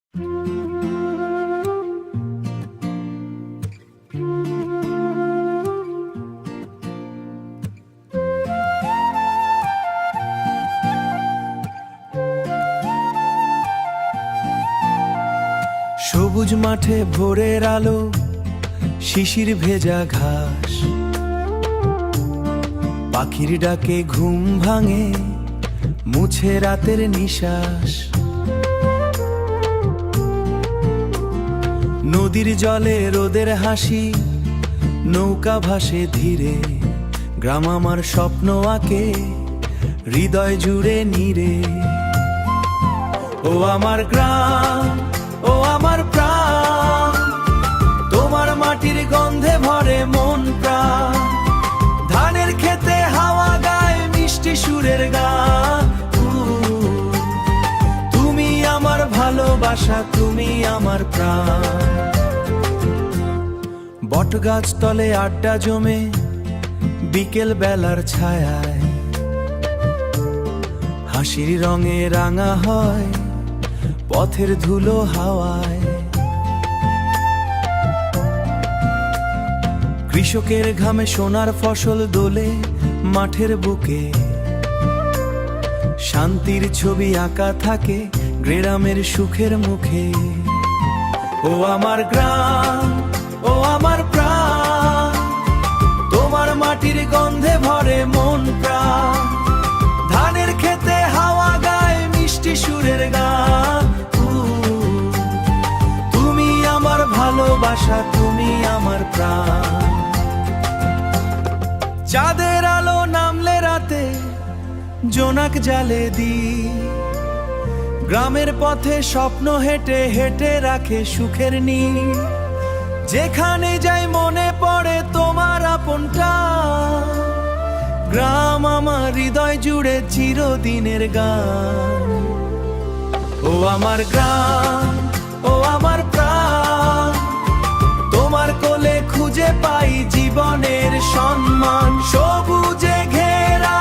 সবুজ মাঠে ভোরের আলো, শিশির ভেজা ঘাস, পাখির ডাকে ঘুম ভাঙে, মুছে রাতের নিশ্বাস। নদীর জলে রোদের হাসি, নৌকা ভাসে ধীরে, গ্রাম আমার স্বপ্ন আঁকে হৃদয় জুড়ে নীরে। ও আমার গ্রাম, ও আমার প্রাণ, তোমার মাটির গন্ধে ভরে মন প্রাণ। ধানের খেতে হাওয়া গায় মিষ্টি সুরের গান। তুমি আমার ভালোবাসা, তুমি আমার প্রাণ। বটগাছ তলে আড্ডা জমে বিকেল বেলার ছায়ায়, হাসির রঙে রাঙা হয় পথের ধুলো হাওয়ায়। কৃষকের ঘামে সোনার ফসল দোলে মাঠের বুকে, শান্তির ছবি আঁকা থাকে গ্রামের সুখের মুখে। ও আমার গ্রাম, ও আমার প্রাণ, তোমার মাটির গন্ধে ভরে মন প্রাণ। ধানের খেতে হাওয়া গায় মিষ্টি সুরের গান। তুমি আমার ভালোবাসা, তুমি আমার প্রাণ। চাঁদের আলো নামলে রাতে জোনাক জ্বালে দি, গ্রামের পথে স্বপ্ন হেঁটে হেঁটে রাখে সুখের নীড়। যেখানে যাই মনে পড়ে তোমার আপনটা, গ্রাম আমার হৃদয় জুড়ে চিরদিনের গান। ও আমার গ্রাম, ও আমার প্রাণ, তোমার কোলে খুঁজে পাই জীবনের সম্মান। সবুজে ঘেরা